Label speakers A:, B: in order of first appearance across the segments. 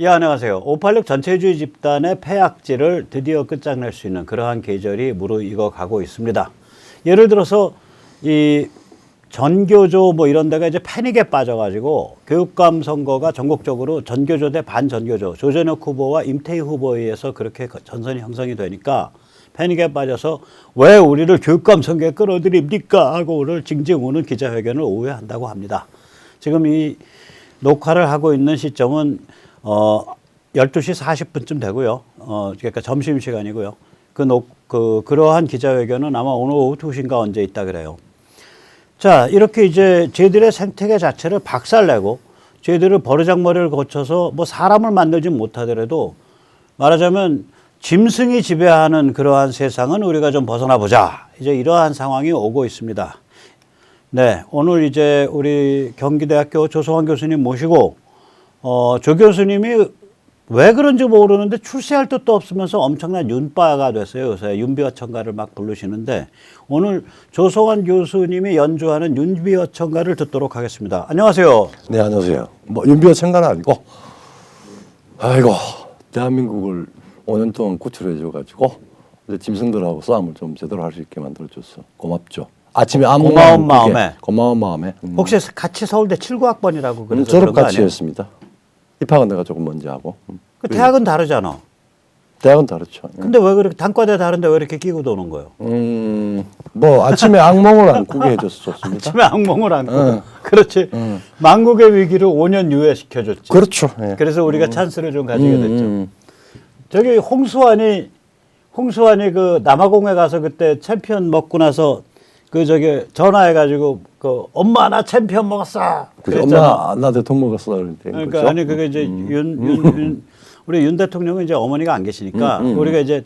A: 예, 안녕하세요. 586 전체주의 집단의 폐악질을 드디어 끝장낼 수 있는 그러한 계절이 무르익어 가고 있습니다. 예를 들어서 이 전교조 뭐 이런 데가 이제 패닉에 빠져가지고 교육감 선거가 전국적으로 전교조 대 반전교조, 조전혁 후보와 임태희 후보에 의해서 그렇게 전선이 형성이 되니까 패닉에 빠져서 왜 우리를 교육감 선거에 끌어들입니까? 하고 오늘 징징 우는 기자회견을 오후에 한다고 합니다. 지금 이 녹화를 하고 있는 시점은 12시 40분쯤 되고요. 그러니까 점심시간이고요. 그러한 기자회견은 아마 오늘 오후 2시인가 언제 있다 그래요. 자, 이렇게 이제 저희들의 생태계 자체를 박살내고 저희들을 버르장머리를 거쳐서 뭐 사람을 만들지 못하더라도 말하자면 짐승이 지배하는 그러한 세상은 우리가 좀 벗어나 보자. 이제 이러한 상황이 오고 있습니다. 네, 오늘 이제 우리 경기대학교 조성환 교수님 모시고 조 교수님이 왜 그런지 모르는데 출세할 뜻도 없으면서 엄청난 윤빠가 됐어요. 요새 윤비어천가를 막 부르시는데 오늘 조성환 교수님이 연주하는 윤비어천가를 듣도록 하겠습니다. 안녕하세요.
B: 네, 안녕하세요. 뭐 윤비어천가는 아니고 아이고 대한민국을 5년 동안 구출해줘가지고 이제 짐승들하고 싸움을 좀 제대로 할 수 있게 만들어줘서 고맙죠. 아침에 아무
A: 고마운 마음에.
B: 고마운 마음에.
A: 혹시 같이 서울대 79학번이라고 그래서
B: 졸업 같이 했습니다. 입학은 내가 조금 먼저 하고.
A: 그 대학은 다르잖아.
B: 대학은 다르죠.
A: 근데 왜 그렇게 단과대 다른데 왜 이렇게 끼고 도는 거예요?
B: 뭐 아침에 악몽을 안 꾸게 해줘서 좋습니다.
A: 아침에 악몽을 안고. 그렇지. 망국의 위기를 5년 유예시켜줬지.
B: 그렇죠. 예.
A: 그래서 우리가 찬스를 좀 가지게 됐죠. 저기 홍수환이 그 남아공에 가서 그때 챔피언 먹고 나서 그 저기 전화해가지고 그 엄마 나 챔피언 먹었어.
B: 엄마 나 대통령 먹었어.
A: 그러니까
B: 거죠?
A: 아니 그게 이제 우리 윤 대통령은 이제 어머니가 안 계시니까 우리가 이제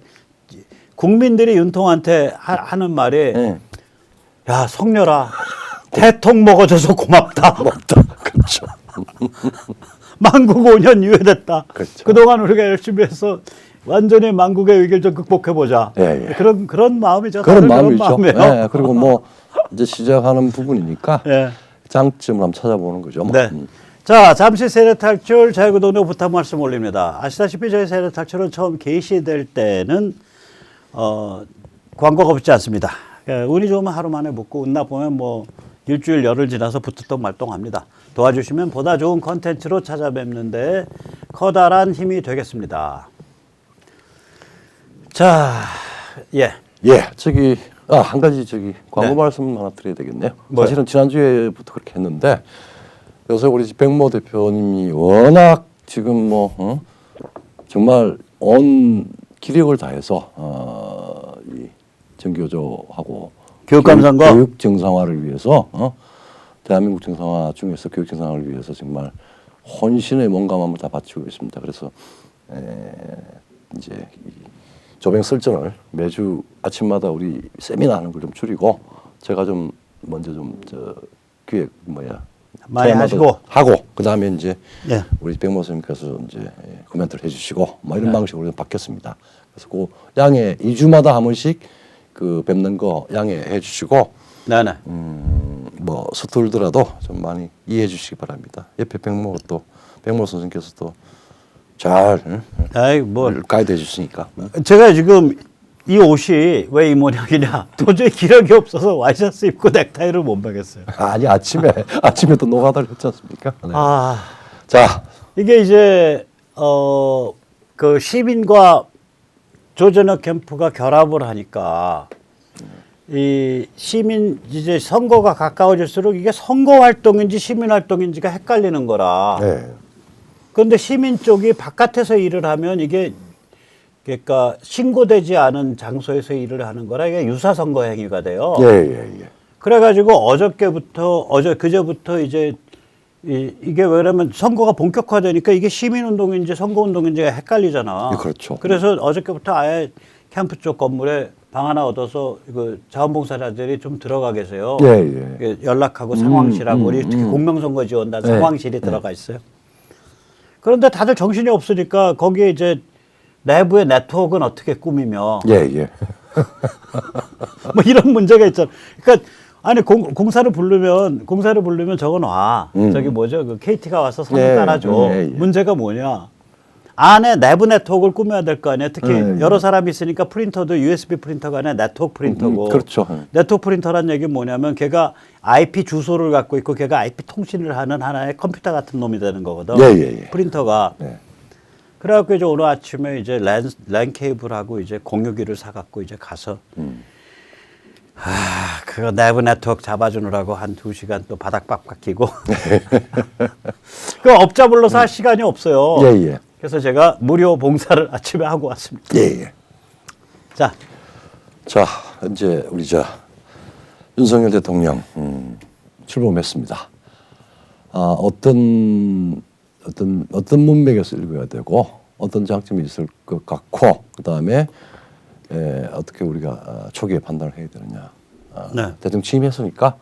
A: 국민들이 윤통한테 하는 말이 야 성렬아 대통 먹어줘서 고맙다.
B: 고맙다. 그렇죠.
A: 망국 5년 유예됐다.
B: 그렇죠.
A: 그동안 우리가 열심히 해서 완전히 망국의 위기를 좀 극복해보자.
B: 예.
A: 그런 마음이죠.
B: 그런 마음이죠.
A: 마음이에요.
B: 예. 그리고 뭐 이제 시작하는 부분이니까
A: 예.
B: 장점을 한번 찾아보는 거죠. 뭐.
A: 네. 자, 잠시 세례탈출 자유구독료 부탁 말씀 올립니다. 아시다시피 저희 세례탈출은 처음 개시될 때는 광고가 붙지 않습니다. 운이 좋으면 하루 만에 붙고 운 나쁘면 뭐 일주일 열흘 지나서 붙었던 말동합니다. 도와주시면 보다 좋은 컨텐츠로 찾아뵙는 데 커다란 힘이 되겠습니다. 자, 예.
B: 저기 한 가지 저기 광고
A: 네.
B: 말씀 하나 드려야 되겠네요.
A: 뭐요?
B: 사실은 지난주에부터 그렇게 했는데 요새 우리 백모 대표님이 워낙 지금 뭐 정말 온 기력을 다해서 이 전교조하고
A: 교육감 선거?
B: 교육 정상화를 위해서 대한민국 정상화 중에서 교육 정상화를 위해서 정말 혼신의 몸감함을 다 바치고 있습니다. 그래서 이제 조병 설전을 매주 아침마다 우리 세미나 하는 걸 좀 줄이고 제가 좀 먼저 좀 기획
A: 많이 하시고
B: 그다음에 이제
A: 예.
B: 우리 백모 선생님께서 이제 코멘트를 해주시고 뭐 이런 방식으로 좀 바뀌었습니다. 그래서 그 양해 2주마다 한 번씩 그 뵙는 거 양해해 주시고
A: 네네.
B: 뭐 서툴더라도 좀 많이 이해해 주시기 바랍니다. 옆에 백모 선생님께서 또 잘
A: 아이 뭐
B: 가이드 해주시니까.
A: 제가 지금 이 옷이 왜 이 모양이냐 도저히 기력이 없어서 와이셔츠 입고 넥타이를 못 매겠어요.
B: 아니 아침에 또 노가다를 했지 않습니까? 네. 자
A: 이게 이제 그 시민과 조전혁 캠프가 결합을 하니까 이 시민 이제 선거가 가까워질수록 이게 선거 활동인지 시민 활동인지가 헷갈리는 거라.
B: 네.
A: 그런데 시민 쪽이 바깥에서 일을 하면 이게 그러니까 신고되지 않은 장소에서 일을 하는 거라 이게 유사 선거 행위가 돼요.
B: 예.
A: 그래가지고 그제부터 이제 이게 왜냐면 선거가 본격화되니까 이게 시민운동인지 선거운동인지가 헷갈리잖아.
B: 그렇죠.
A: 그래서 어저께부터 아예 캠프 쪽 건물에 방 하나 얻어서 그 자원봉사자들이 좀 들어가 계세요.
B: 예.
A: 연락하고 상황실하고 우리 특히 공명선거지원단 상황실이 들어가 있어요. 그런데 다들 정신이 없으니까 거기에 이제 내부의 네트워크는 어떻게 꾸미며
B: 예.
A: 뭐 이런 문제가 있잖아. 그러니까 아니 공사를 부르면 저건 와. 저기 뭐죠? 그 KT가 와서 선 깔아줘. 문제가 뭐냐? 안에 내부 네트워크를 꾸며야 될 거 아니에요. 특히
B: 네,
A: 여러 사람이 있으니까 프린터도 USB 프린터가 아니라 네트워크 프린터고.
B: 그렇죠.
A: 네트워크 프린터란 얘기는 뭐냐면 걔가 IP 주소를 갖고 있고 걔가 IP 통신을 하는 하나의 컴퓨터 같은 놈이 되는 거거든.
B: 예.
A: 프린터가.
B: 네.
A: 그래갖고 이제 오늘 아침에 이제 랜 케이블하고 이제 공유기를 사갖고 이제 가서 그거 내부 네트워크 잡아주느라고 한 2시간 또 바닥 빡빡히고 그 업자 불러서 할 시간이 없어요.
B: 예.
A: 그래서 제가 무료 봉사를 아침에 하고 왔습니다.
B: 예.
A: 자,
B: 이제 우리 윤석열 대통령 출범했습니다. 어떤 문맥에서 읽어야 되고 어떤 장점이 있을 것 같고 그다음에 어떻게 우리가 초기에 판단을 해야 되느냐.
A: 네.
B: 대통령 취임했으니까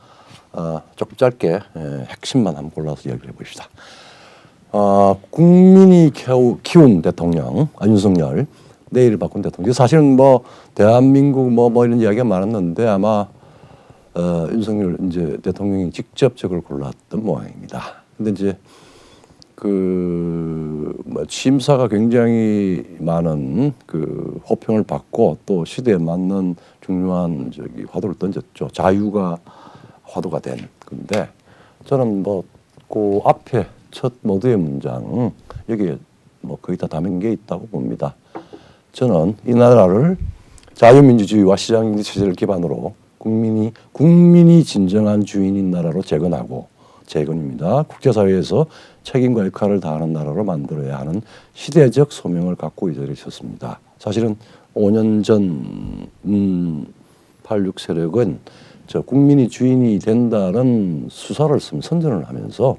B: 조금 짧게 핵심만 한번 골라서 이야기를 해봅시다. 국민이 키운 대통령 윤석열, 내일을 바꾼 대통령. 사실은 뭐 대한민국 뭐 이런 이야기가 많았는데 아마 윤석열 이제 대통령이 직접 저걸 골랐던 모양입니다. 근데 이제 취임사가 굉장히 많은 호평을 받고 또 시대에 맞는 중요한 화두를 던졌죠. 자유가 화두가 된 건데 저는 그 앞에 첫 모두의 문장 여기에 거의 다 담은 게 있다고 봅니다. 저는 이 나라를 자유민주주의와 시장經济체제를 기반으로 국민이 진정한 주인인 나라로 재건입니다. 국제사회에서 책임과 역할을 다하는 나라로 만들어야 하는 시대적 소명을 갖고 이 자리에 섰습니다. 사실은 5년 전 8.6 세력은 국민이 주인이 된다는 수사를 선전을 하면서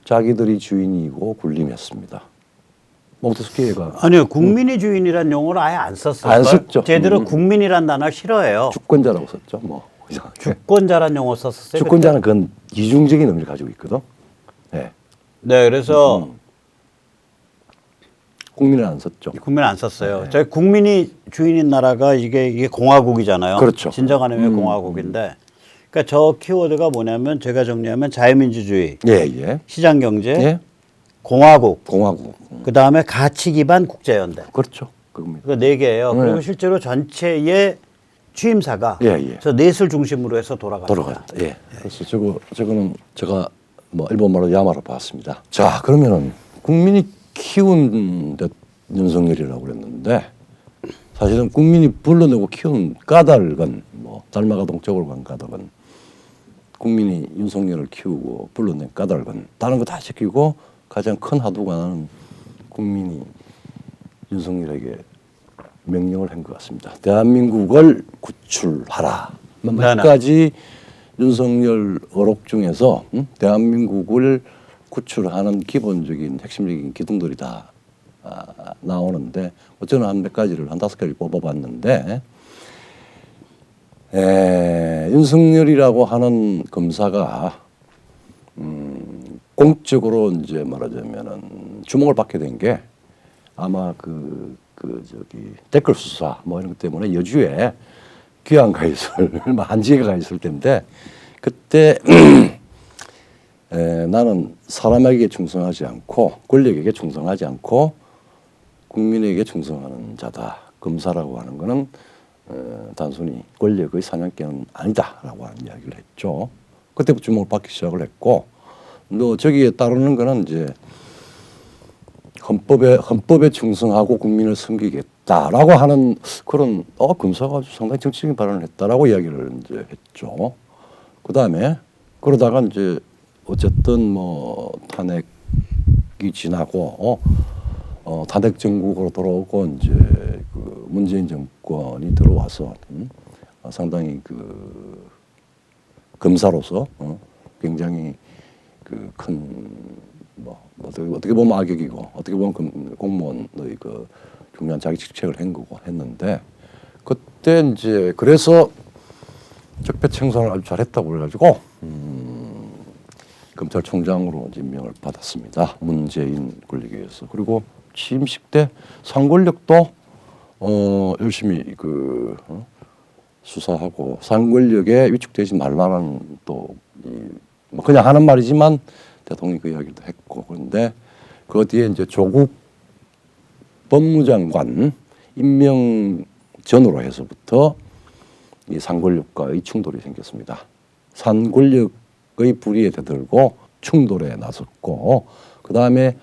B: 자기들이 주인이고 군림했습니다. 몽테스키에가
A: 아니요, 국민이 주인이란 용어를 아예 안 썼어요.
B: 안 썼죠.
A: 제대로 국민이란 단어를 싫어해요.
B: 주권자라고 썼죠.
A: 주권자란 용어 썼었어요.
B: 주권자는 그건 이중적인 의미를 가지고 있거든.
A: 네, 그래서
B: 국민은 안 썼죠.
A: 국민은 안 썼어요. 저희 국민이 주인인 나라가 이게 공화국이잖아요.
B: 그렇죠.
A: 진정한 의미의 공화국인데, 그러니까 저 키워드가 뭐냐면 제가 정리하면 자유민주주의, 시장경제, 공화국, 그 다음에 가치 기반 국제연대.
B: 그렇죠. 그겁니다.
A: 그 네 개예요. 그리고 실제로 전체의 취임사가 저 넷을 중심으로 해서 돌아갑니다.
B: 그래서 저거는 제가 일본말로 야마로 봤습니다. 자, 그러면은 국민이 키운 윤석열이라고 그랬는데 사실은 국민이 불러내고 키운 까닭은 닮아가 동쪽으로 간 까닭은 국민이 윤석열을 키우고 불러낸 까닭은 다른 거 다 지키고 가장 큰 화두가 나는 국민이 윤석열에게 명령을 한 것 같습니다. 대한민국을 구출하라. 몇 가지 윤석열 어록 중에서 대한민국을 구출하는 기본적인 핵심적인 기둥들이 다 나오는데 저는 한 몇 가지를 한 5가지 뽑아봤는데 윤석열이라고 하는 검사가 공적으로 이제 말하자면은 주목을 받게 된 게 아마 댓글 수사 이런 것 때문에 여주에 귀환 가 있을 한지가 가 있을 텐데 그때 나는 사람에게 충성하지 않고 권력에게 충성하지 않고 국민에게 충성하는 자다. 검사라고 하는 거는 단순히 권력의 사냥개는 아니다라고 하는 이야기를 했죠. 그때부터 주목을 받기 시작을 했고 또 저기에 따르는 거는 이제 헌법에 충성하고 국민을 섬기겠다라고 하는 그런 검사가 아주 상당히 정치적인 발언을 했다라고 이야기를 이제 했죠. 그 다음에 그러다가 이제 어쨌든 탄핵이 지나고 탄핵 정국으로 돌아오고 이제 문재인 정권이 들어와서 상당히 검사로서 굉장히 큰 어떻게 보면 악역이고 어떻게 보면 공무원의 중요한 자기 직책을 한 거고 했는데 그때 이제 그래서 적폐청산을 아주 잘했다고 그래가지고 검찰총장으로 임명을 받았습니다. 문재인 권력에 의해서. 그리고 취임식 때 상권력도 열심히 수사하고 상권력에 위축되지 말라는 또 그냥 하는 말이지만 대통령이 그 이야기도 했고 그런데 그 뒤에 이제 조국 법무장관 임명 전으로 해서부터 이 상권력과의 충돌이 생겼습니다. 산권력의 불의에 대들고 충돌에 나섰고 그 다음에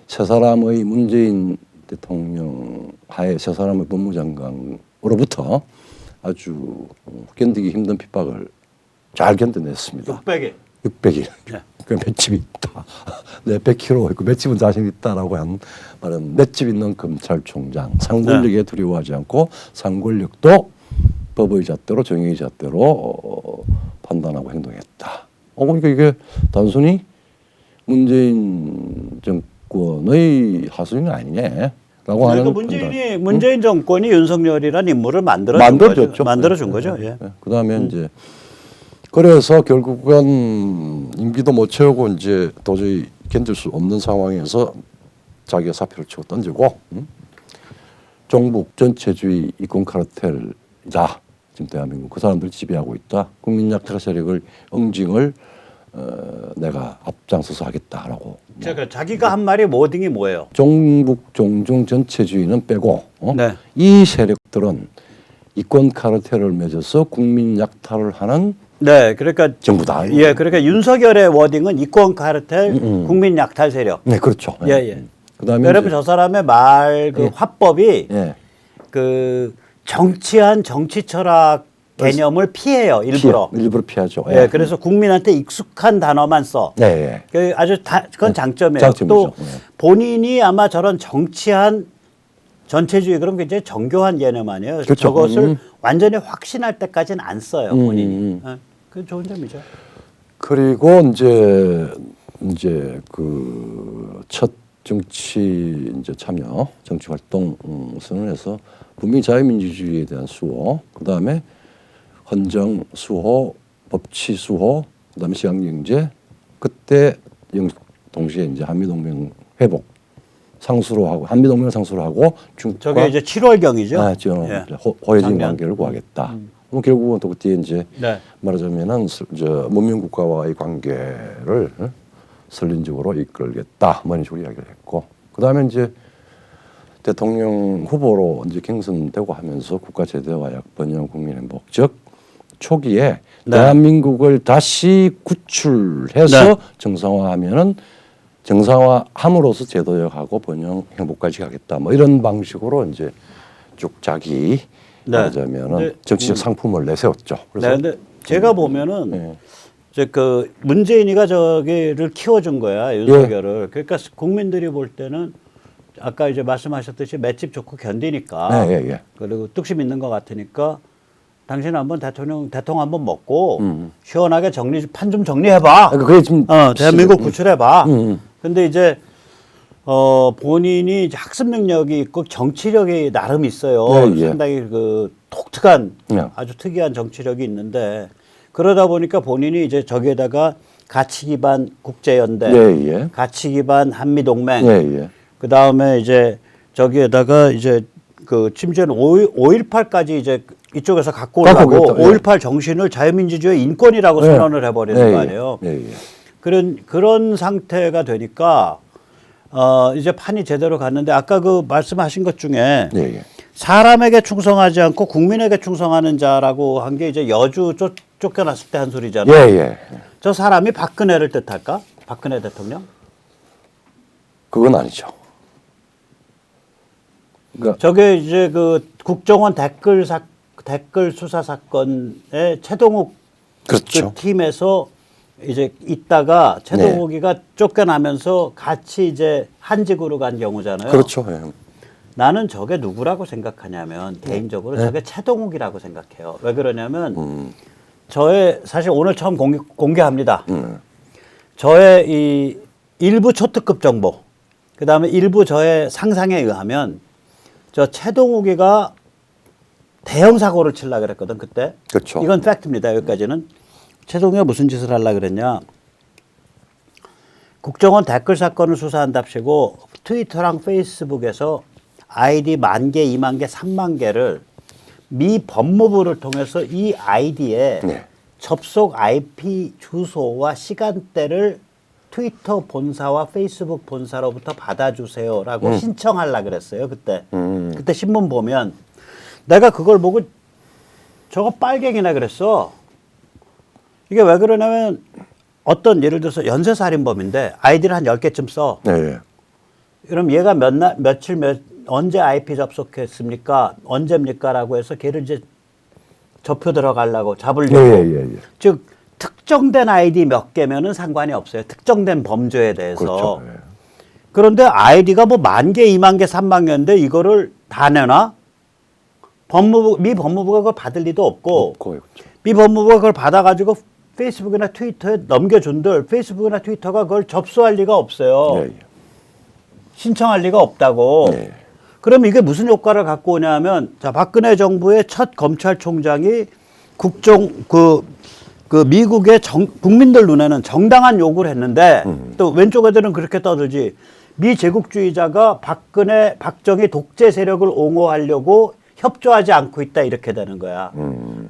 B: 세 사람의 문재인 대통령 하에 세 사람의 법무장관으로부터 아주 견디기 힘든 핍박을 잘 견뎌냈습니다.
A: 600일.
B: 600일.
A: 네.
B: 그 맷집 있다. 내 100kg 있고 맷집은 자신 있다라고 한 말은 맷집 있는 검찰총장. 상권력에 두려워하지 않고 상권력도 법의 잣대로 정의의 잣대로 판단하고 행동했다. 그러니까 이게 단순히 문재인 정권의 하수인은 아니네. 라고 하는
A: 그러니까 문재인 정권이 윤석열이라는 인물을 만들어준 거죠. 예.
B: 그다음에 이제 그래서 결국은 임기도 못 채우고 이제 도저히 견딜 수 없는 상황에서 자기가 사표를 치고 던지고 종북 전체주의 이권 카르텔이다. 지금 대한민국 그 사람들 지배하고 있다. 국민 약탈 세력을 응징을 내가 앞장서서 하겠다라고.
A: 제가 자기가 한 말이 워딩이 뭐예요?
B: 종북 종중 전체주의는 빼고
A: 네.
B: 이 세력들은 이권 카르텔을 맺어서 국민 약탈을 하는
A: 네, 그러니까
B: 정부다.
A: 예, 그러니까 윤석열의 워딩은 이권 카르텔, 국민 약탈 세력.
B: 네, 그렇죠.
A: 예, 예.
B: 그다음에
A: 여러분 저 사람의 말 그 화법이
B: 예.
A: 그 정치한 정치 철학 개념을 피해요, 일부러.
B: 일부러 피하죠.
A: 예, 그래서 국민한테 익숙한 단어만 써.
B: 네, 예.
A: 그 아주 그건 장점이에요.
B: 장점이죠.
A: 또
B: 예.
A: 본인이 아마 저런 정치한 전체주의 그런 굉장히 정교한 개념 아니에요.
B: 그렇죠.
A: 저것을 완전히 확신할 때까지는 안 써요, 본인이. 예, 그 좋은 점이죠.
B: 그리고 이제 그 첫 정치 이제 참여 정치 활동 선언해서 분명히 자유민주주의에 대한 수호, 그 다음에 헌정 수호, 법치 수호, 그 다음에 시장경제, 그때 동시에 이제 한미동맹 회복 상수로 하고 한미동맹 상수로 하고 중국과
A: 저게 이제 7월경이죠.
B: 아, 지금
A: 예.
B: 호혜진
A: 작년.
B: 관계를 구하겠다. 그럼 결국은 또 그때 이제
A: 네.
B: 말하자면은 저 문명 국가와의 관계를 선린적으로 이끌겠다. 뭐 이런 식으로 이야기를 했고, 그 다음에 이제 대통령 후보로 이제 경선되고 하면서 국가 제대화약 번영 국민행복, 즉 초기에
A: 네.
B: 대한민국을 다시 구출해서
A: 네.
B: 정상화하면은 정상화함으로써 제도역하고 번영 행복까지 가겠다. 뭐 이런 방식으로 이제 쭉 자기
A: 네.
B: 말하자면은
A: 네.
B: 정치적 상품을 내세웠죠.
A: 네, 근데 제가 보면은
B: 네.
A: 이제 그 문재인이가 저기를 키워준 거야, 윤석열을. 그러니까 국민들이 볼 때는 아까 이제 말씀하셨듯이 맷집 좋고 견디니까
B: 네, 예, 예.
A: 그리고 뚝심 있는 것 같으니까 당신 한번 대통 한번 먹고 시원하게 판좀 정리해봐.
B: 그게 지금
A: 대한민국 구출해봐. 근데 이제 본인이 이제 학습 능력이 있고 정치력이 나름 있어요.
B: 예, 예.
A: 상당히 그 독특한
B: 예.
A: 아주 특이한 정치력이 있는데 그러다 보니까 본인이 이제 저기에다가 가치 기반 국제연대,
B: 예, 예.
A: 가치 기반 한미동맹,
B: 예, 예.
A: 그 다음에 이제 저기에다가 이제 그 심지어는 5.18까지 이제 이쪽에서 갖고 오려고
B: 있다. 예.
A: 5.18 정신을 자유민주주의 인권이라고
B: 예.
A: 선언을 해버리는
B: 예,
A: 거
B: 예.
A: 아니에요.
B: 예, 예.
A: 그런 상태가 되니까 이제 판이 제대로 갔는데 아까 그 말씀하신 것 중에
B: 예, 예.
A: 사람에게 충성하지 않고 국민에게 충성하는 자라고 한 게 이제 여주 쫓겨났을 때 한 소리잖아요.
B: 예, 예.
A: 저 사람이 박근혜를 뜻할까? 박근혜 대통령?
B: 그건 아니죠. 그러니까
A: 저게 이제 그 국정원 댓글 수사 사건의 최동욱
B: 그렇죠.
A: 그 팀에서 이제 있다가 최동욱이가 쫓겨나면서 같이 이제 한직으로 간 경우잖아요.
B: 그렇죠. 예.
A: 나는 저게 누구라고 생각하냐면 개인적으로 저게 최동욱이라고 생각해요. 왜 그러냐면 저의 사실 오늘 처음 공개합니다. 저의 이 일부 초특급 정보, 그 다음에 일부 저의 상상에 의하면 저 최동욱이가 대형 사고를 치려고 그랬거든 그때.
B: 그렇죠.
A: 이건 팩트입니다. 여기까지는. 최동욱이가 무슨 짓을 하려고 그랬냐. 국정원 댓글 사건을 수사한답시고 트위터랑 페이스북에서 아이디 10,000개, 20,000개, 30,000개를 미 법무부를 통해서 이 아이디에
B: 네.
A: 접속 IP 주소와 시간대를 트위터 본사와 페이스북 본사로부터 받아주세요라고 신청하려 그랬어요. 그때. 그때 신문 보면 내가 그걸 보고 저거 빨갱이나 그랬어. 이게 왜 그러냐면 어떤 예를 들어서 연쇄살인범인데 아이디를 한 10개쯤 써.
B: 네.
A: 그럼 얘가 언제 IP 접속했습니까? 언제입니까? 라고 해서 걔를 이제 접혀 들어가려고 잡으려고.
B: 예.
A: 즉 특정된 아이디 몇 개면은 상관이 없어요. 특정된 범죄에 대해서.
B: 그렇죠. 예.
A: 그런데 아이디가 뭐 10,000개, 20,000개, 30,000개인데 이거를 다 내나? 미 법무부가 그걸 받을 리도 없고
B: 그렇죠.
A: 미 법무부가 그걸 받아가지고 페이스북이나 트위터에 넘겨준들 페이스북이나 트위터가 그걸 접수할 리가 없어요.
B: 예.
A: 신청할 리가 없다고.
B: 네.
A: 그럼 이게 무슨 효과를 갖고 오냐면, 자, 박근혜 정부의 첫 검찰총장이 미국의 국민들 눈에는 정당한 요구를 했는데, 또 왼쪽 애들은 그렇게 떠들지. 미 제국주의자가 박정희 독재 세력을 옹호하려고 협조하지 않고 있다, 이렇게 되는 거야.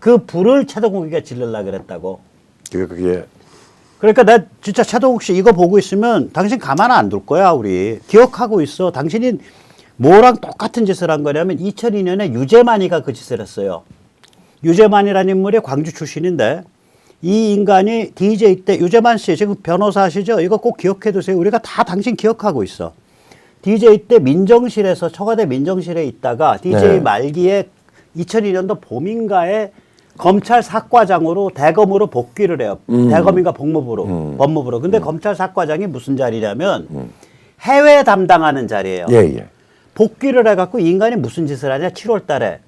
A: 그 불을 최동욱이가 질르려고 그랬다고.
B: 그게
A: 그러니까 나 진짜 최동욱 씨 이거 보고 있으면 당신 가만 안 둘 거야, 우리. 기억하고 있어. 당신이 뭐랑 똑같은 짓을 한 거냐면 2002년에 유재만이가 그 짓을 했어요. 유재만이라는 인물이 광주 출신인데 이 인간이 DJ 때 유재만 씨 지금 변호사 하시죠? 이거 꼭 기억해 두세요. 우리가 다 당신 기억하고 있어. DJ 때 민정실에서 청와대 민정실에 있다가 DJ
B: 네.
A: 말기에 2002년도 봄인가에 검찰 사과장으로 대검으로 복귀를 해요. 대검인가 법무부로. 근데 검찰 사과장이 무슨 자리냐면 해외 담당하는 자리예요.
B: 예.
A: 복귀를 해갖고 이 인간이 무슨 짓을 하냐? 7월 달에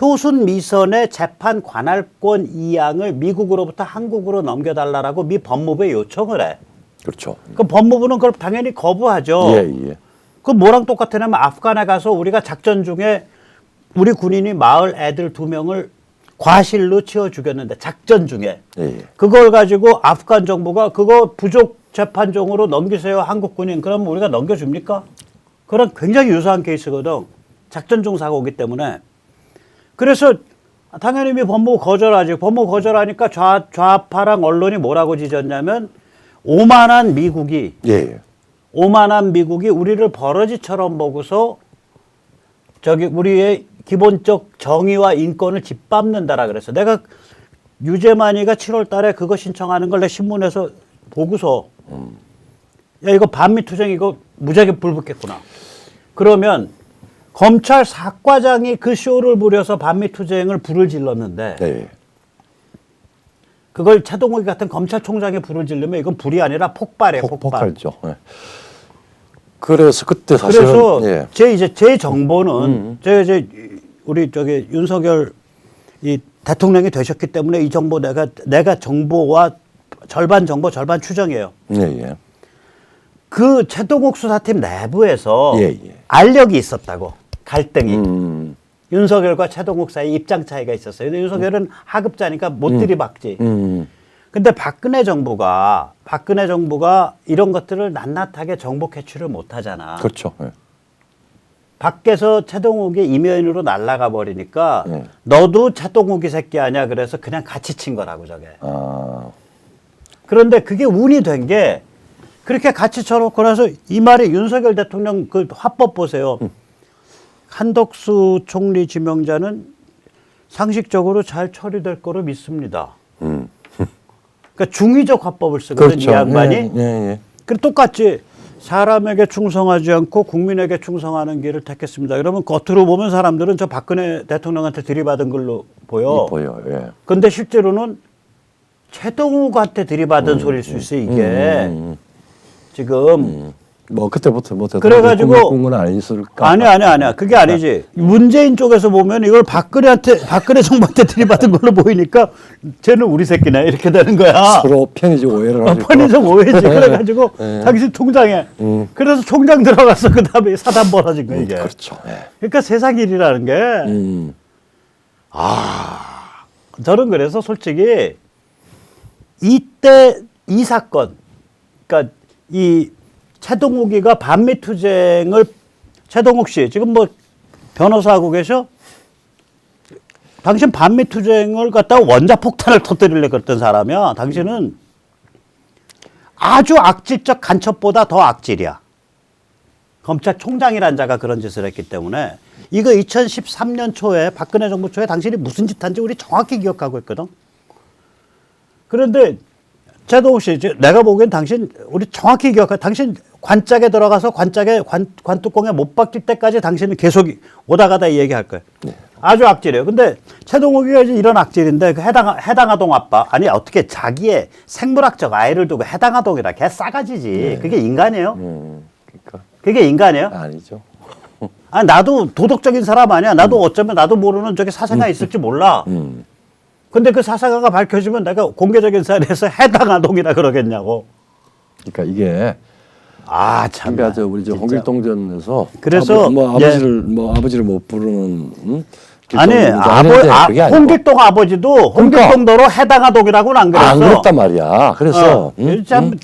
A: 효순 미선의 재판 관할권 이양을 미국으로부터 한국으로 넘겨달라고 미 법무부에 요청을 해.
B: 그렇죠.
A: 그 법무부는 그걸 당연히 거부하죠.
B: 예.
A: 그 뭐랑 똑같으냐면 아프간에 가서 우리가 작전 중에 우리 군인이 마을 애들 2명을 과실로 치워 죽였는데 작전 중에
B: 예.
A: 그걸 가지고 아프간 정부가 그거 부족 재판정으로 넘기세요 한국 군인. 그러면 우리가 넘겨줍니까? 그런 굉장히 유사한 케이스거든. 작전 중 사고이기 때문에. 그래서 당연히 미 법무부 거절하지. 법무부 거절하니까 좌파랑 언론이 뭐라고 지졌냐면 오만한 미국이
B: 예.
A: 오만한 미국이 우리를 버러지처럼 보고서 우리의 기본적 정의와 인권을 짓밟는다라 그랬어. 내가 유재만이가 7월 달에 그거 신청하는 걸 내 신문에서 보고서 야 이거 반미투쟁 이거 무지하게 불붙겠구나. 그러면 검찰 사과장이 그 쇼를 부려서 반미투쟁을 불을 질렀는데
B: 예.
A: 그걸 최동욱이 같은 검찰총장이 불을 지르면 이건 불이 아니라 폭발이에요. 폭발.
B: 폭발죠. 예. 그래서 그때 사실은
A: 그래서 제 정보는 이제 우리 윤석열 이 대통령이 되셨기 때문에 이 정보 내가 정보와 절반 정보 절반 추정이에요.
B: 예.
A: 그 최동욱 수사팀 내부에서
B: 예.
A: 알력이 있었다고. 갈등이.
B: 음.
A: 윤석열과 최동욱 사이 입장 차이가 있었어요. 근데 윤석열은 하급자니까 못 들이박지. 근데 박근혜 정부가 이런 것들을 낱낱하게 정보 캐치를 못 하잖아.
B: 그렇죠. 예.
A: 밖에서 최동욱이 임의인으로 날아가 버리니까 너도 최동욱이 새끼 아니야. 그래서 그냥 같이 친 거라고 저게.
B: 아.
A: 그런데 그게 운이 된 게 그렇게 같이 쳐놓고 나서 이 말이 윤석열 대통령 그 화법 보세요. 한덕수 총리 지명자는 상식적으로 잘 처리될 거로 믿습니다. 그러니까 중의적 화법을 쓰거든
B: 그렇죠.
A: 이 양반이.
B: 예.
A: 그리고 똑같이 사람에게 충성하지 않고 국민에게 충성하는 길을 택했습니다. 그러면 겉으로 보면 사람들은 저 박근혜 대통령한테 들이받은 걸로 보여.
B: 예.
A: 근데 실제로는 최동욱한테 들이받은 소리일 수 있어 이게. 지금
B: 뭐 그때부터 뭐
A: 그래가지고
B: 꿈은 아니었을까?
A: 아니야. 그게 아니지. 문재인 쪽에서 보면 이걸 박근혜 정부한테 들이받은 걸로 보이니까 쟤는 우리 새끼네 이렇게 되는 거야.
B: 서로 편의적 오해를 하고.
A: 편의적 오해지. 그래가지고 당신 통장에. 그래서 총장 들어가서 그 다음에 사단 벌어진 거야 이게.
B: 그렇죠. 예.
A: 그러니까 세상 일이라는 게. 저는 그래서 솔직히 이때 이 사건, 그러니까 이 최동욱이가 반미투쟁을 최동욱 씨 지금 뭐 변호사하고 계셔? 당신 반미투쟁을 갖다가 원자폭탄을 터뜨리려고 그랬던 사람이야. 당신은 아주 악질적 간첩보다 더 악질이야. 검찰총장이란 자가 그런 짓을 했기 때문에 이거 2013년 초에 박근혜 정부 초에 당신이 무슨 짓 한지 우리 정확히 기억하고 있거든. 그런데 최동욱 씨, 내가 보기엔 당신 우리 정확히 기억해. 당신 관짝에 들어가서 관뚜껑에 못 박힐 때까지 당신은 계속 오다 가다 이 얘기할 거예요.
B: 네.
A: 아주 악질이에요. 근데 최동욱이가 이제 이런 악질인데 그 해당아동 아빠 아니 어떻게 자기의 생물학적 아이를 두고 해당아동이라 걔 싸가지지.
B: 네.
A: 그게 인간이에요?
B: 그러니까
A: 그게 인간이에요?
B: 아니죠.
A: 아니 나도 도덕적인 사람 아니야. 나도 어쩌면 나도 모르는 저기 사생아 있을지 몰라. 근데 그 사생아가 밝혀지면 내가 공개적인 자리에서 해당 아동이라 그러겠냐고.
B: 그러니까 이게
A: 아 참.
B: 그러니까 우리 홍길동전에서
A: 그래서
B: 아버지를 못 부르는
A: 아니 홍길동 아버지도 홍길동도로 해당 아동이라고는 안 그랬어.
B: 안 그랬단 말이야. 그래서
A: 참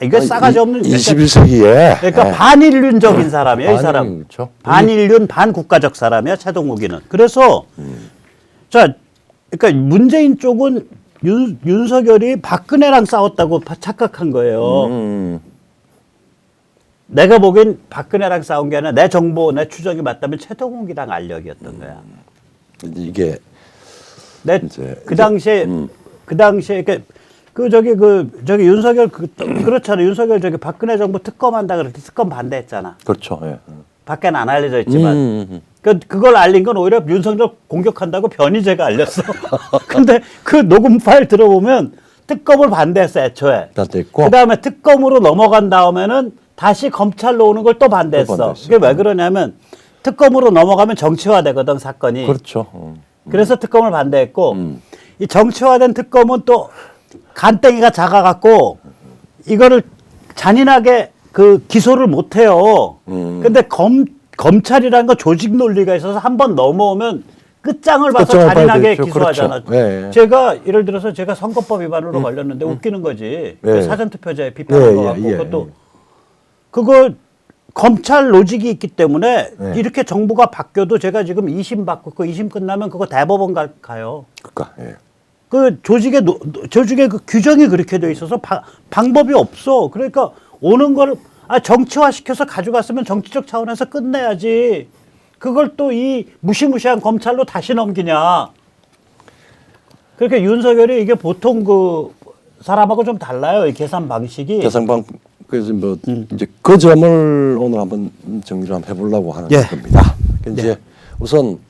A: 이거 싸가지 없는
B: 21세기에
A: 그러니까 반인륜적인 사람이에요. 이 사람.
B: 그렇죠.
A: 반인륜 반국가적 사람이야 최동욱이는. 그래서 자 그러니까 문재인 쪽은 윤석열이 박근혜랑 싸웠다고 착각한 거예요. 내가 보기엔 박근혜랑 싸운 게 아니라 내 정보, 내 추정이 맞다면 최동욱이랑 알력이었던 거야.
B: 이게
A: 그 당시에 저기 윤석열 그렇잖아. 윤석열 저기 박근혜 정부 특검한다 그럴 때 특검 반대했잖아.
B: 그렇죠. 예.
A: 밖에는 안 알려져 있지만 그걸 알린 건 오히려 윤석열 공격한다고 변희재가 알렸어. 근데 그 녹음 파일 들어보면 특검을 반대했어 애초에.
B: 반대했고.
A: 그다음에 특검으로 넘어간 다음에는 다시 검찰로 오는 걸 또 반대했어. 그게 왜 그러냐면 특검으로 넘어가면 정치화되거든 사건이.
B: 그렇죠.
A: 그래서 특검을 반대했고 이 정치화된 특검은 또 간땡이가 작아갖고 이거를 잔인하게 그 기소를 못해요. 근데 검찰이라는 건 조직 논리가 있어서 한번 넘어오면 끝장을 봐서 잔인하게 기소하잖아.
B: 그렇죠. 네.
A: 제가 예를 들어서 제가 선거법 위반으로 걸렸는데 웃기는 거지. 그 사전투표제에 비판한 거 갖고 그것도 그거 검찰 로직이 있기 때문에 이렇게 정부가 바뀌어도 제가 지금 2심 받고 그 2심 끝나면 그거 대법원 가요.
B: 그러니까
A: 그 조직의 그 규정이 그렇게 돼 있어서 방법이 없어. 그러니까 오는 걸 정치화 시켜서 가져갔으면 정치적 차원에서 끝내야지. 그걸 또 이 무시무시한 검찰로 다시 넘기냐. 그렇게 윤석열이 이게 보통 그 사람하고 좀 달라요. 이 계산 방식이.
B: 그래서 이제 그 점을 오늘 한번 정리를 한번 해보려고 하는 겁니다. 이제 우선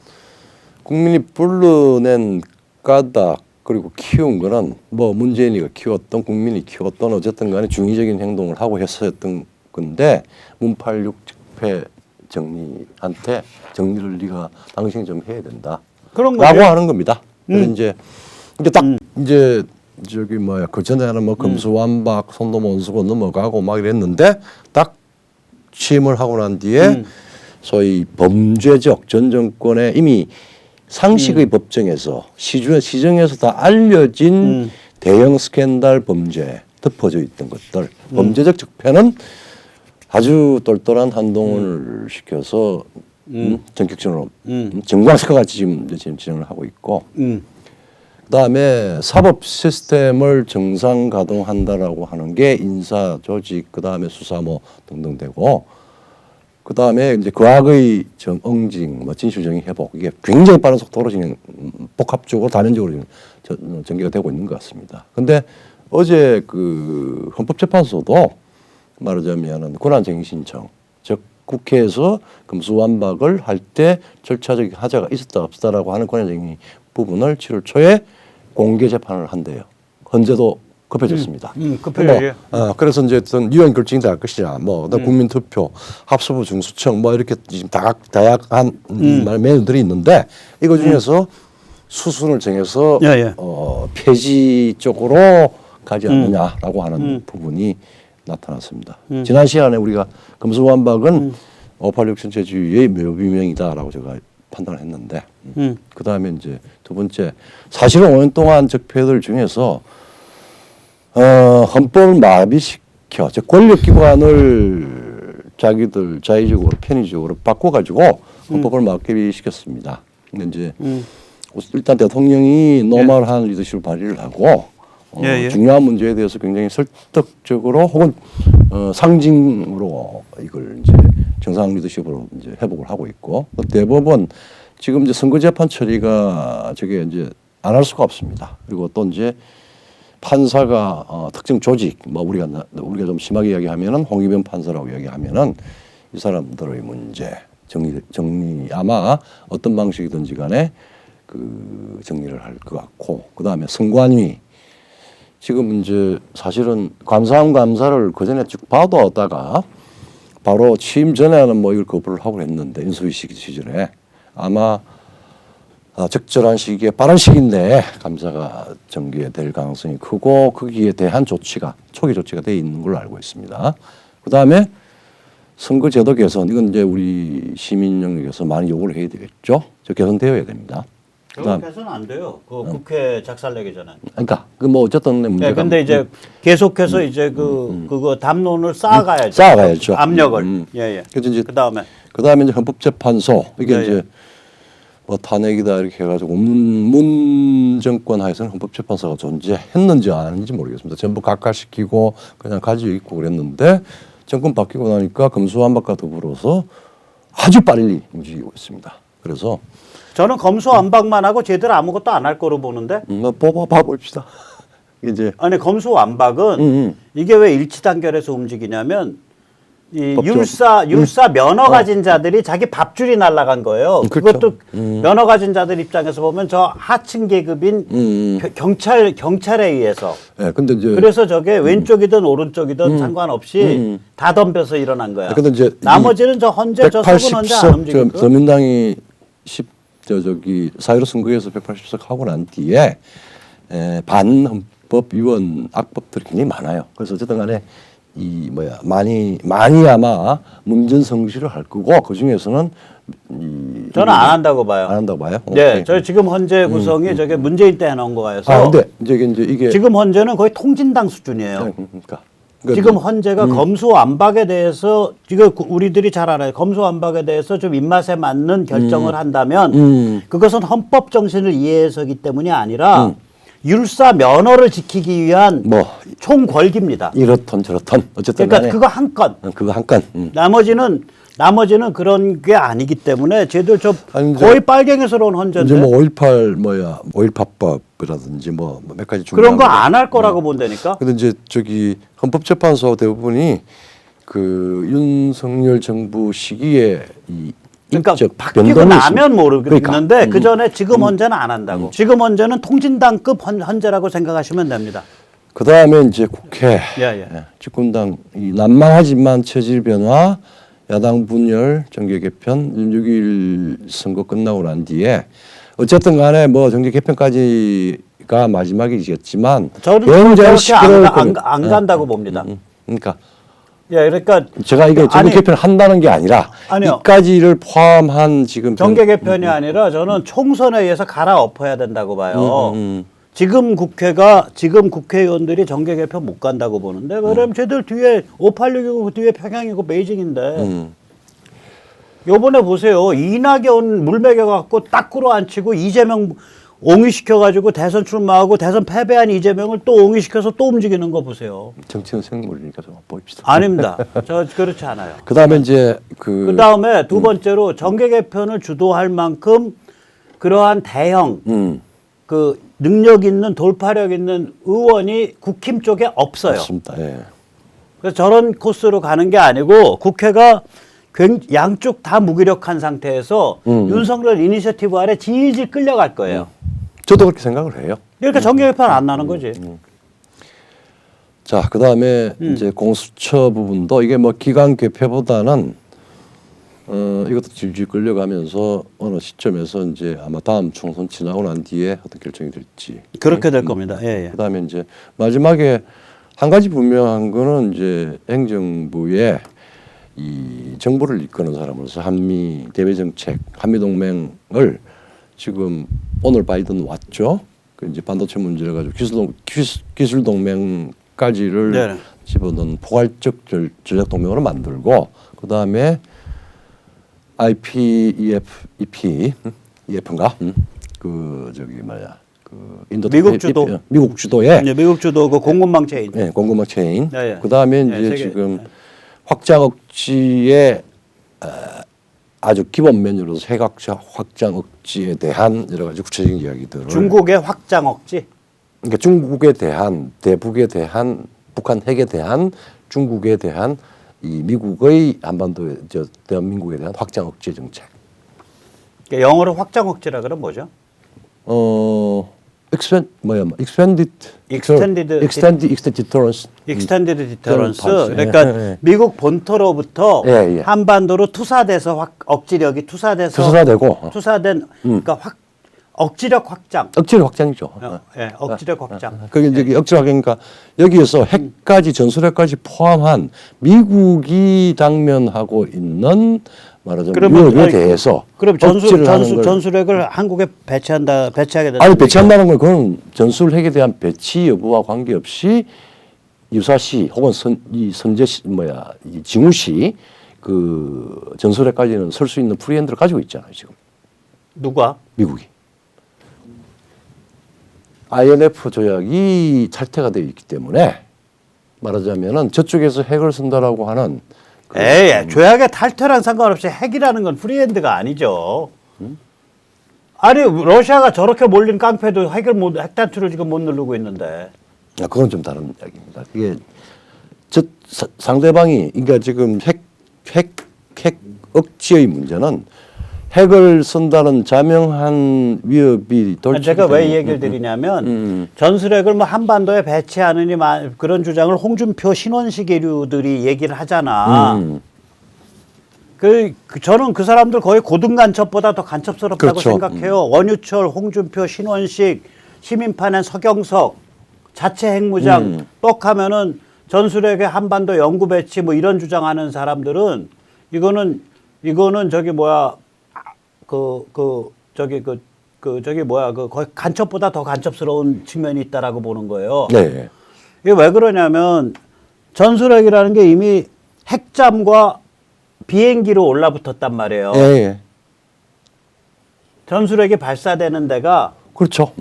B: 국민이 불러낸 까닭 그리고 키운 거는 뭐 문재인이가 키웠던 국민이 키웠던 어쨌든 간에 중의적인 행동을 하고 했었던 건데 문86 적폐 정리한테 정리를 네가 당신이 좀 해야 된다.
A: 그런
B: 라고 하는 겁니다. 그래서 이제 딱 이제 저기 뭐야 그 전에는 뭐 금수완박 손도 못 쓰고 넘어가고 막 이랬는데 딱 취임을 하고 난 뒤에 소위 범죄적 전 정권에 이미 상식의 법정에서 시정에서 다 알려진 대형 스캔들 범죄 덮어져 있던 것들 범죄적 적폐는 아주 똘똘한 한동훈을 시켜서 전격적으로 정광석과 같이 지금 진행을 하고 있고 그다음에 사법 시스템을 정상 가동한다라고 하는 게 인사 조직 그다음에 수사 뭐 등등 되고 그다음에 이제 과거의 정응징 뭐 진실정의 회복 이게 굉장히 빠른 속도로 지금 복합적으로 단연적으로 지금 전개가 되고 있는 것 같습니다. 근데 어제 그 헌법재판소도 말하자면은 권한쟁의 신청 즉 국회에서 금수완박을 할 때 절차적 하자가 있었다 없었다라고 하는 권한쟁의 부분을 7월 초에 공개 재판을 한대요. 헌재도 급해졌습니다.
A: 급해져요.
B: 그래서 이제 어떤 유엔 결정이 될 것이냐, 뭐 국민투표, 합수부 중수청, 뭐 이렇게 지금 다양한 메뉴들이 있는데 이거 중에서 수순을 정해서 폐지 쪽으로 가지 않느냐라고 하는 부분이 나타났습니다. 지난 시간에 우리가 금수완박은 586 전체주의의 묘비명이다라고 제가 판단을 했는데 그 다음에 이제 두 번째 사실은 5년 동안 적폐들 중에서 헌법을 마비시켜 즉 권력기관을 자기들 자의적으로 편의적으로 바꿔가지고 헌법을 마비시켰습니다. 근데 이제 일단 대통령이 노멀한 리더십을 발휘를 하고 중요한 문제에 대해서 굉장히 설득적으로 혹은 상징으로 이걸 이제 정상 리더십으로 이제 회복을 하고 있고 또 대법원 지금 이제 선거 재판 처리가 저게 이제 안 할 수가 없습니다. 그리고 또 이제 판사가 특정 조직 뭐 우리가 좀 심하게 이야기하면은 홍위병 판사라고 이야기하면은 이 사람들의 문제 정리 아마 어떤 방식이든지 간에 그 정리를 할 것 같고 그다음에 선관위 지금 이제 사실은 감사원 감사를 그 전에 쭉 받아다가 바로 취임 전에는 뭐 이걸 거부를 하고 했는데 인수위 시절에 아마 적절한 시기에 빠른 시기 내에 감사가 전개될 가능성이 크고 거기에 대한 조치가 초기 조치가 돼 있는 걸로 알고 있습니다. 그다음에 선거제도 개선 이건 이제 우리 시민 영역에서 많이 요구를 해야 되겠죠. 저 개선되어야 됩니다.
A: 그렇게 해서는 안 돼요. 그 국회 작살내기 전에.
B: 그러니까 그 뭐 어쨌든 문제가.
A: 네, 근데 이제 계속해서 이제 그거 담론을 쌓아가야죠.
B: 쌓아가야죠.
A: 압력을. 예.
B: 그래서 이제
A: 그다음에
B: 이제 헌법재판소 이게 이제 뭐 탄핵이다 이렇게 해가지고 문 정권 하에서는 헌법재판소가 존재했는지 아닌지 모르겠습니다. 전부 각하시키고 그냥 가지고 있고 그랬는데 정권 바뀌고 나니까 검수완박과 더불어서 아주 빨리 움직이고 있습니다. 그래서
A: 저는 검수완박만 하고 제대로 아무것도 안 할 거로 보는데.
B: 봐봅시다. 이제
A: 아니 검수완박은 이게 왜 일치단결해서 움직이냐면 이 율사 면허 가진 자들이 자기 밥줄이 날아간 거예요.
B: 그렇죠.
A: 그것도 면허 가진 자들 입장에서 보면 저 하층 계급인 경찰에 의해서.
B: 네, 근데 이제
A: 그래서 저게 왼쪽이든 오른쪽이든 상관없이 다 덤벼서 일어난 거야.
B: 근데 이제
A: 나머지는 저 헌재 저 속은 헌재 안 움직이고.
B: 서민당이 저기 4.15 선거에서 180석 하고 난 뒤에 반헌법 위원 악법들이 굉장히 많아요. 그래서 어쨌든 간에 이 많이 아마 문전 성시를 할 거고 그 중에서는
A: 저는 안 한다고 봐요.
B: 안 한다고 봐요.
A: 네, 저 지금 헌재 구성이 저게 문재인 때 해놓은 거여서.
B: 근데 이제 이게
A: 지금 헌재는 거의 통진당 수준이에요.
B: 그러니까
A: 지금 헌재가 검수완박에 대해서 지금 우리들이 잘 알아요. 검수완박에 대해서 좀 입맛에 맞는 결정을 한다면 그것은 헌법 정신을 이해해서기 때문이 아니라 율사 면허를 지키기 위한 총궐기입니다.
B: 이렇던 저렇던 어쨌든
A: 그러니까 그거 한 건.
B: 그거 한 건.
A: 나머지는 그런 게 아니기 때문에 쟤들 거의 빨갱이스러운 헌재인데.
B: 이제 5.18 5.18법이라든지 몇 가지
A: 그런 거 안 할 거라고 본다니까.
B: 근데 이제 저기 헌법재판소 대부분이 그 윤석열 정부 시기에
A: 그러니까 바뀌고 나면 모르겠는데
B: 그러니까.
A: 그 전에 지금 헌재는 안 한다고. 지금 헌재는 통진당급 헌재라고 생각하시면 됩니다.
B: 그 다음에 이제 국회,
A: 예.
B: 집권당 이 난망하지만 체질 변화, 야당 분열, 정계 개편, 6.1 선거 끝나고 난 뒤에 어쨌든 간에 정계 개편까지가 마지막이겠지만
A: 저는 그렇게 안 간다고 봅니다.
B: 그러니까.
A: 그러니까
B: 제가 이게 정계 개편을 한다는 게 아니라 이까지를 포함한 지금
A: 정계 개편이 아니라 저는 총선에 의해서 갈아엎어야 된다고 봐요. 지금 국회의원들이 정계 개편 못 간다고 보는데 그럼 쟤들 뒤에 586이고 뒤에 평양이고 베이징인데 요번에 보세요. 이낙연 물먹여갖고 딱 끌어안치고 이재명 옹위시켜가지고 대선 출마하고 대선 패배한 이재명을 또 옹위시켜서 또 움직이는 거 보세요.
B: 정치는 생물이니까 좀 보입시다.
A: 아닙니다. 저 그렇지 않아요.
B: 그다음에 이제
A: 그다음에 두 번째로 정계 개편을 주도할 만큼 그러한 대형 그 능력 있는 돌파력 있는 의원이 국힘 쪽에 없어요.
B: 맞습니다. 예.
A: 그래서 저런 코스로 가는 게 아니고 국회가 양쪽 다 무기력한 상태에서 윤석열 이니셔티브 아래 질질 끌려갈 거예요.
B: 저도 그렇게 생각을 해요.
A: 그러니까 정계 개편 안 나는 거지.
B: 자, 그다음에 이제 공수처 부분도 이게 기관 개폐보다는 이것도 질질 끌려가면서 어느 시점에서 이제 아마 다음 총선 지나고 난 뒤에 어떤 결정이 될지
A: 그렇게 될 겁니다. 예.
B: 그다음에 이제 마지막에 한 가지 분명한 거는 이제 행정부의 이 정부를 이끄는 사람으로서 한미 대외 정책, 한미 동맹을 지금 오늘 바이든 왔죠. 그 이제 반도체 문제를 가지고 기술 동맹까지를 집어넣은 포괄적 전략 동맹으로 만들고 그 다음에 EF인가 그 인도
A: 미국 주도.
B: 미국 주도의
A: 이제 미국 주도 그 공급망 체인.
B: 네, 공급망 체인.
A: 예, 예.
B: 그다음에
A: 예,
B: 이제
A: 세계-
B: 지금 확장 억지의 아주 기본 메뉴로서 핵학자 확장 억지에 대한 여러 가지 구체적인 이야기들을
A: 중국의 확장 억지.
B: 그러니까 중국에 대한 대북에 대한 북한 핵에 대한 중국에 대한 이 미국의 한반도에 대한민국에 대한 확장 억제 정책.
A: 그러니까 영어로 확장 억지라 그러면 뭐죠?
B: expanded deterrence.
A: 익스텐디드 디터런스.
B: policy.
A: 그러니까
B: 예, 예.
A: 미국 본토로부터
B: 예, 예.
A: 한반도로 투사돼서 억지력이 투사돼서
B: 투사되고
A: 투사된 그러니까 억지력 확장.
B: 억지력 확장이죠.
A: 예, 억지력 확장.
B: 그게 이제 억지력 확장이니까 여기에서 핵까지 전술핵까지 포함한 미국이 당면하고 있는 말하자면 위협에
A: 아니,
B: 대해서
A: 그럼
B: 억지를 하는 걸
A: 전술핵을 한국에 배치하게 된다.
B: 아니 배치한다는 건 그건 전술핵에 대한 배치 여부와 관계없이 유사시 혹은 이 선제시 이 징후시 그 전술핵까지는 설 수 있는 프리핸드를 가지고 있잖아요 지금
A: 누가?
B: 미국이 INF 조약이 탈퇴가 되어 있기 때문에 말하자면은 저쪽에서 핵을 쓴다라고 하는
A: 에이, 조약의 탈퇴랑 상관없이 핵이라는 건 프리핸드가 아니죠. 아니 러시아가 저렇게 몰린 깡패도 핵 탈퇴를 지금 못 누르고 있는데.
B: 그건 좀 다른 이야기입니다. 그게 상대방이 그러니까 지금 핵 억지의 문제는 핵을 쓴다는 자명한 위협이
A: 제가 왜 이 얘기를 드리냐면 전술핵을 뭐 한반도에 배치하느니 그런 주장을 홍준표 신원식 계류들이 얘기를 하잖아. 저는 그 사람들 거의 고등 간첩보다 더 간첩스럽다고
B: 그렇죠.
A: 생각해요. 원유철, 홍준표, 신원식, 시민파는 서경석, 자체 핵무장 뻑하면은 전술핵의 한반도 영구 배치 뭐 이런 주장하는 사람들은 이거는 저기 뭐야 저기 뭐야 거의 간첩보다 더 간첩스러운 측면이 있다라고 보는 거예요.
B: 네.
A: 이게 왜 그러냐면 전술핵이라는 게 이미 핵잠과 비행기로 올라붙었단 말이에요.
B: 예, 예.
A: 전술핵이 발사되는 데가
B: 그렇죠.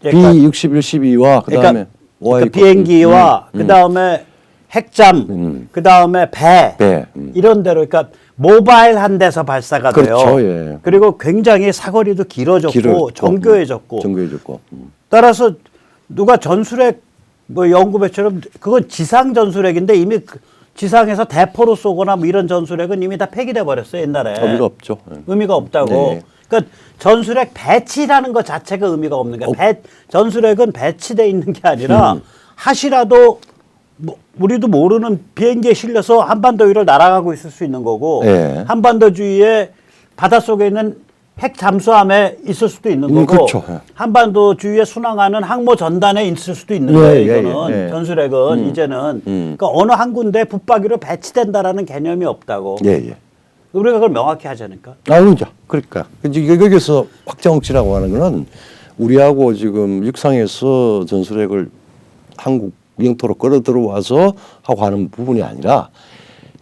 A: 그러니까-
B: B-61, 12와 그다음에
A: 그러니까 비행기와 그다음에 핵잠, 그다음에 배, 이런 데로 그러니까 모바일한 데서 발사가
B: 그렇죠,
A: 돼요.
B: 예.
A: 그리고 굉장히 사거리도 길어졌고 정교해졌고
B: 정교해졌고.
A: 따라서 누가 전술핵 뭐 연구배처럼 그건 지상 전술핵인데 이미 지상에서 대포로 쏘거나 뭐 이런 전술핵은 이미 다 폐기돼 버렸어요 옛날에.
B: 의미가 없죠. 예.
A: 의미가 없다고.
B: 네.
A: 그러니까 전술핵 배치라는 것 자체가 의미가 없는 거야. 전술핵은 배치돼 있는 게 아니라 하시라도 뭐 우리도 모르는 비행기에 실려서 한반도 위를 날아가고 있을 수 있는 거고
B: 네.
A: 한반도 주위에 바닷속에 있는 핵 잠수함에 있을 수도 있는 거고
B: 그렇죠. 예.
A: 한반도 주위에 순항하는 항모 전단에 있을 수도 있는 거예요.
B: 예,
A: 이거는
B: 예, 예.
A: 전술핵은 이제는 그러니까 어느 한 군데 붙박이로 배치된다라는 개념이 없다고.
B: 예, 예.
A: 우리가 그걸 명확히 하지 않을까?
B: 그죠. 그러니까 이제 여기서 확장 억지라고 하는 거는 우리하고 지금 육상에서 전술핵을 한국 영토로 끌어 들어와서 하고 하는 부분이 아니라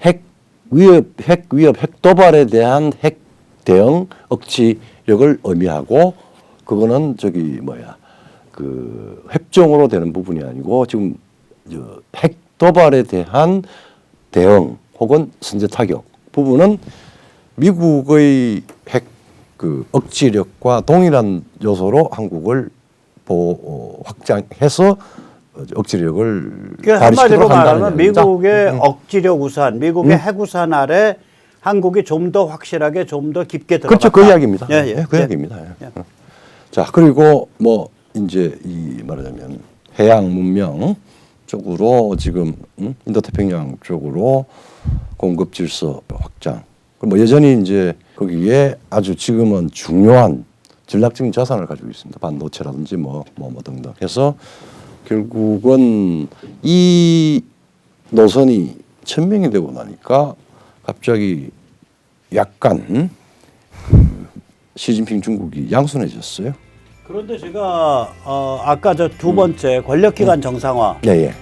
B: 핵 위협, 핵 도발에 대한 핵 대응 억지력을 의미하고 그거는 그 협정으로 되는 부분이 아니고 지금 핵 도발에 대한 대응 혹은 선제 타격 부분은 미국의 핵 그 억지력과 동일한 요소로 한국을 확장해서 억지력을
A: 그러니까 한마디로 말하면
B: 얘기입니다.
A: 미국의 억지력 우산, 미국의 핵 우산 아래 한국이 좀 더 확실하게 좀 더 깊게 들어갔다.
B: 그렇죠. 그 이야기입니다.
A: 예, 예.
B: 그
A: 예.
B: 이야기입니다. 예. 자, 그리고 뭐 이제 이 말하자면 해양 문명 쪽으로 지금 인도태평양 쪽으로 공급 질서 확장. 뭐 여전히 이제 거기에 아주 지금은 중요한 전략적인 자산을 가지고 있습니다. 반도체라든지 뭐 등등 해서 결국은 이 노선이 천명이 되고 나니까 갑자기 약간 시진핑 중국이 양순해졌어요.
A: 그런데 제가 아까 저 두 번째 권력기관 정상화
B: 예, 예.